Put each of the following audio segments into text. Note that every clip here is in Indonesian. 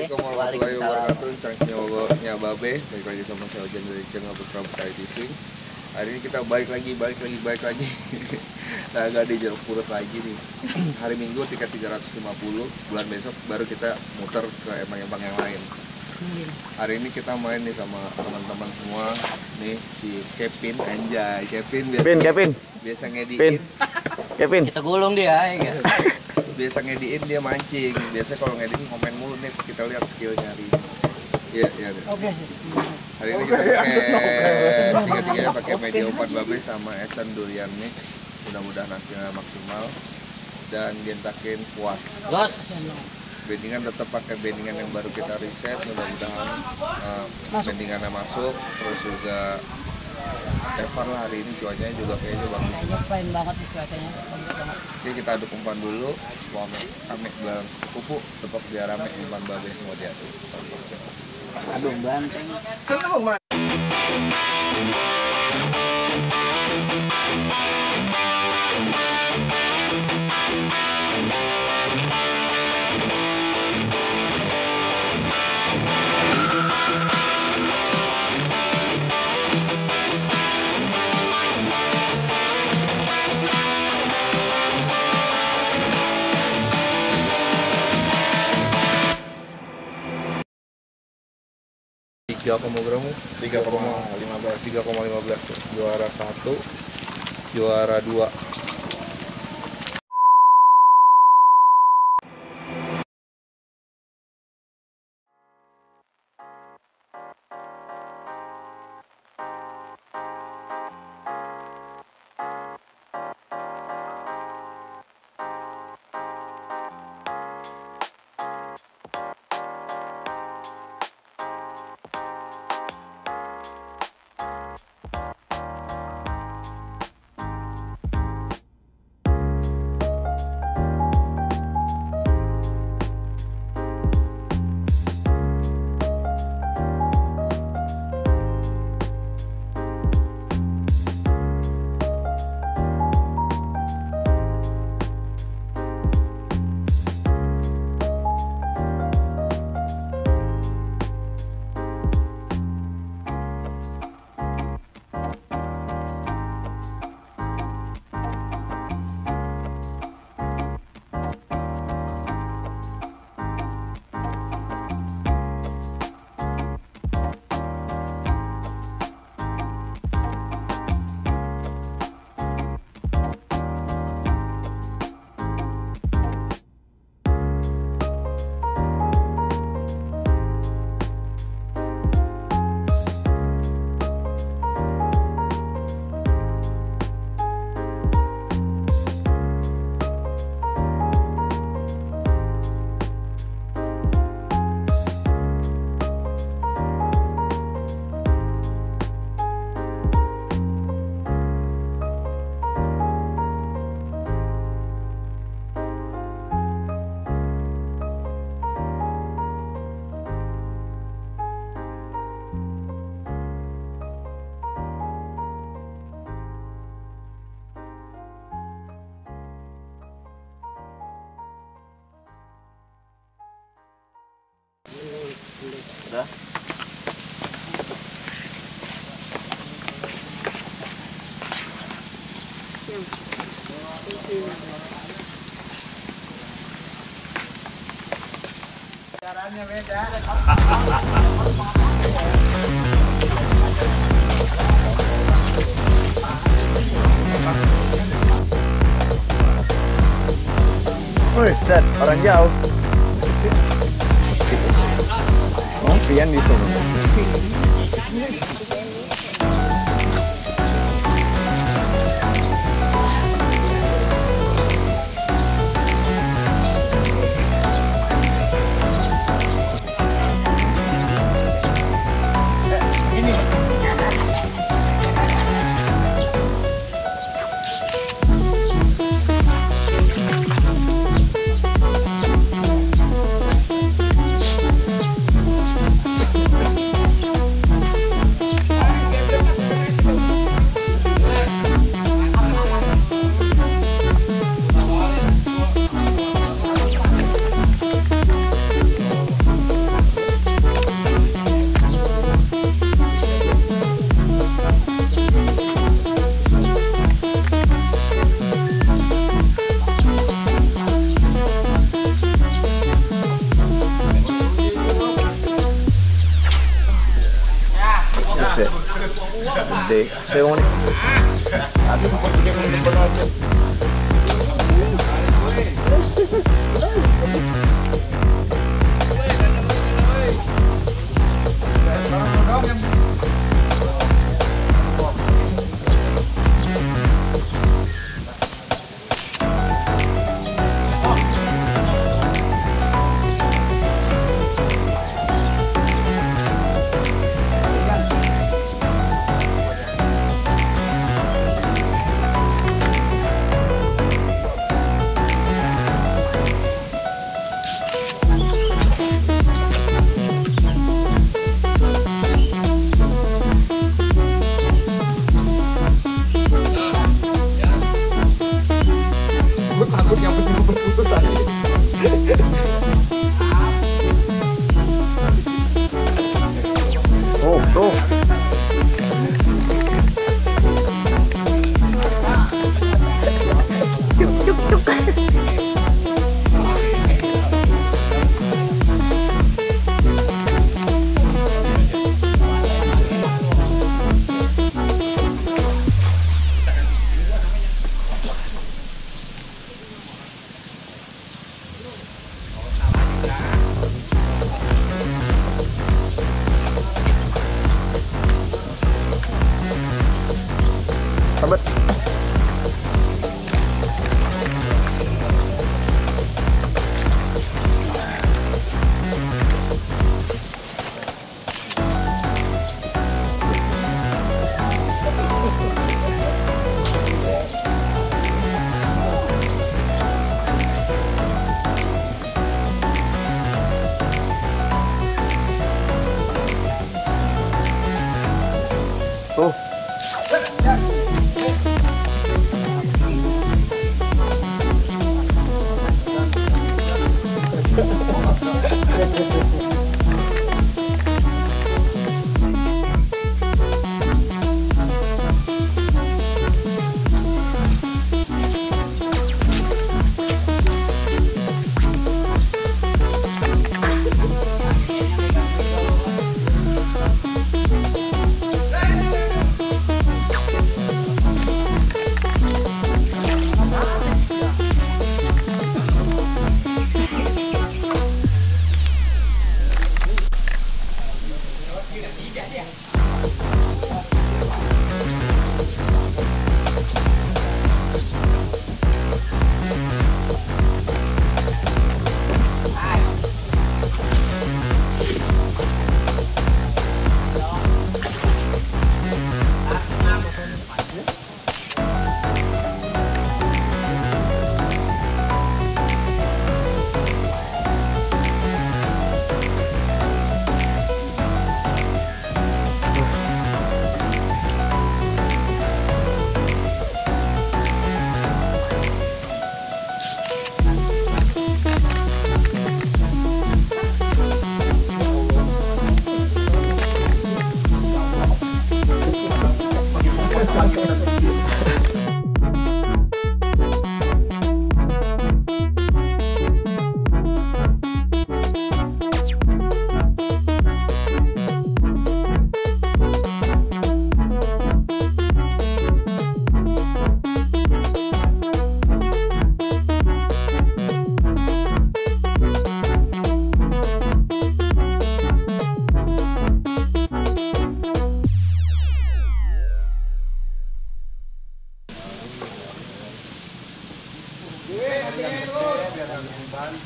Assalamualaikum warahmatullahi wabarakatuh. Cangknya Babe, balik lagi sama saya Ojan dari channel Putra Putra Fishing. Hari ini kita balik lagi. Nah, agak di Jeruk Purut lagi nih. Hari Minggu tiket 350, bulan besok baru kita muter ke empang-empang yang lain. Hari ini kita main nih sama teman-teman semua. Nih si Kevin, anjay, Kevin biasa ngediin. Kevin. Kita gulung dia, ya. Biasa ngediin, dia mancing. Biasa kalau ngediin komen mulu nih, kita lihat skillnya hari ini. Iya. Oke. Hari ini kita pakai tiga-tiganya pakai media umpan babe sama esen durian mix. Mudah-mudahan hasilnya maksimal dan dientakin puas. Gas. Bendingan tetap pakai bendingan yang baru kita riset. Mudah-mudahan bendingannya masuk. Terus juga Evan lah, hari ini cuacanya juga kayaknya bagus. Kayaknya fine banget nih cuacanya. Oke, kita aduk umpan dulu. Mau rame bilang kupu, tetap biar rame umpan babe mau diaduk. Aduh, banteng. Tiga berapa? 3,15 tuh. Juara 1, juara 2. Udah. Caranya beda. Wih, set, orang jauh. Oh, pian di sini. gede. Saya mau nih. Tapi seperti yang depan aja. Takut yang penting berputus aja. Oh, tuh. Cuk cuk cuk. Sahabat. Tuh.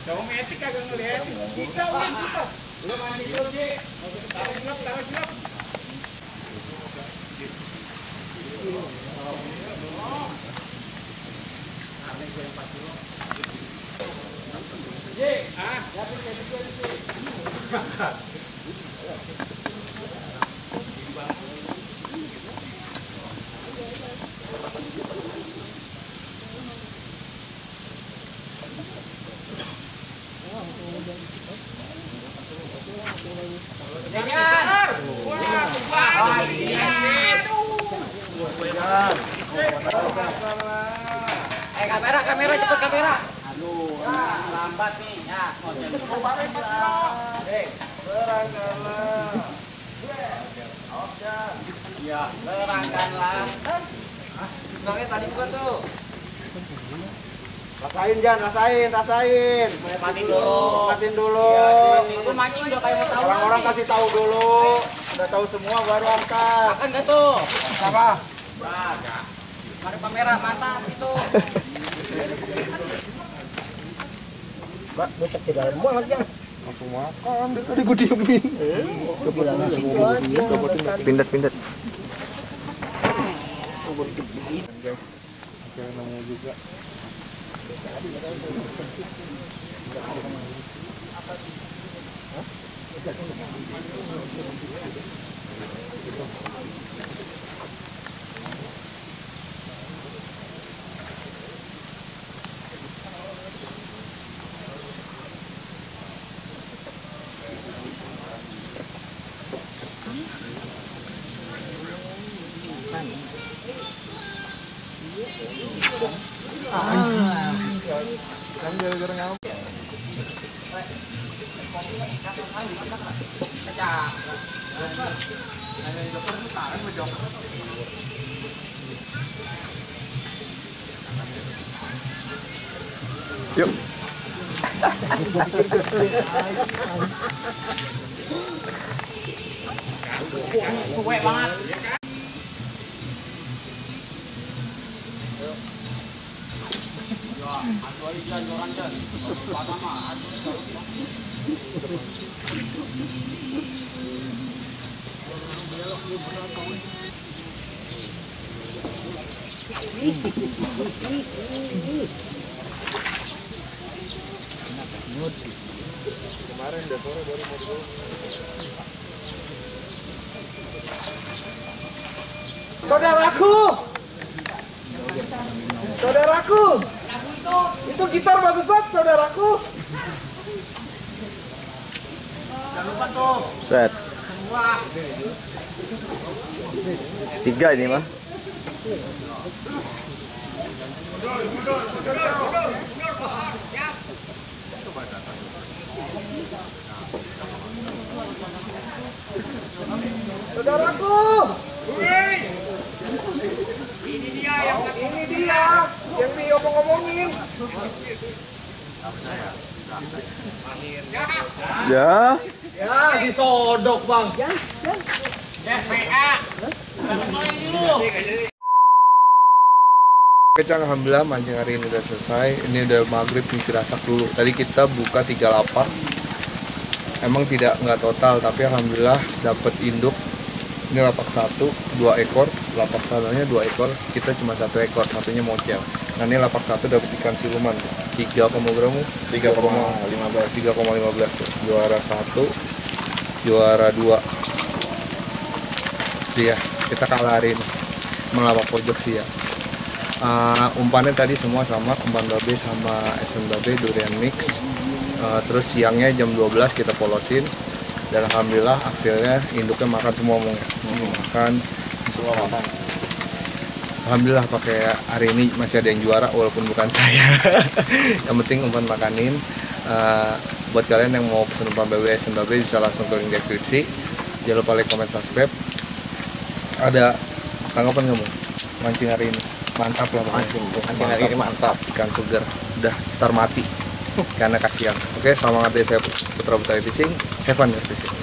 Kamu metik kagak ngeliat? Kita udah kita. Belum mandi dulu, Ji. Taruh silap, taruh silap. Ji, siapin kayak gitu, Ji. Kamera cepet kamera. Aduh, lambat nih. Ya, berangkatlah. Iya, terangkanlah. Terangnya tadi bukan tuh. Rasain Jan, rasain. Matiin dulu. Matiin dulu. Itu mancing udah kayak mau tahu. Orang-orang kasih tahu dulu. Udah tahu semua baru angkat. Makan gak tuh? Apa? Enggak. Mari kamera mantap itu. Mbak, bocek di dalam muat Jan. Langsung makan, dari tadi gue diemin. Pindat. Guys, akhirnya nemu juga. Kan gara-gara ngapa? Yuk. Suwe banget. Kemarin udah sore baru mau dibawa. Saudaraku, itu gitar bagus banget, saudaraku. Jangan lupa tuh. Set. Semua. 3 ini mah. Saudaraku, Ini dia yang yang diomong-omongin. Ya. Ya, disodok bang. FPA. Mulai dulu. Oke Cang, alhamdulillah mancing hari ini udah selesai. Ini udah maghrib nih, firasak dulu. Tadi kita buka 3 lapak. Emang nggak total, tapi alhamdulillah dapat induk. Ini lapak 1, 2 ekor. Lapak sananya 2 ekor. Kita cuma 1 ekor, satunya mocel. Nah ini lapak 1 dapat ikan siluman. 3,15 tuh. Juara 1, juara 2. Iya, kita kalah hari ini. Melapak pojok sih ya. Umpannya tadi semua sama, umpan babe sama SM babe durian mix. Terus siangnya jam 12 kita polosin, dan alhamdulillah hasilnya induknya makan semua, makan semua makan. Alhamdulillah pakai hari ini masih ada yang juara walaupun bukan saya. Yang penting umpan makanin. Buat kalian yang mau pesen umpan babe SM babe bisa langsung ke link deskripsi. Jangan lupa like, comment, subscribe. Ada tanggapan kamu mancing hari ini? Mantap lah mancing hari ini, mantap. Ikan segar udah tar mati karena kasihan. Oke, selamat ya, saya Putra Butari Fishing. Have fun ya fishing.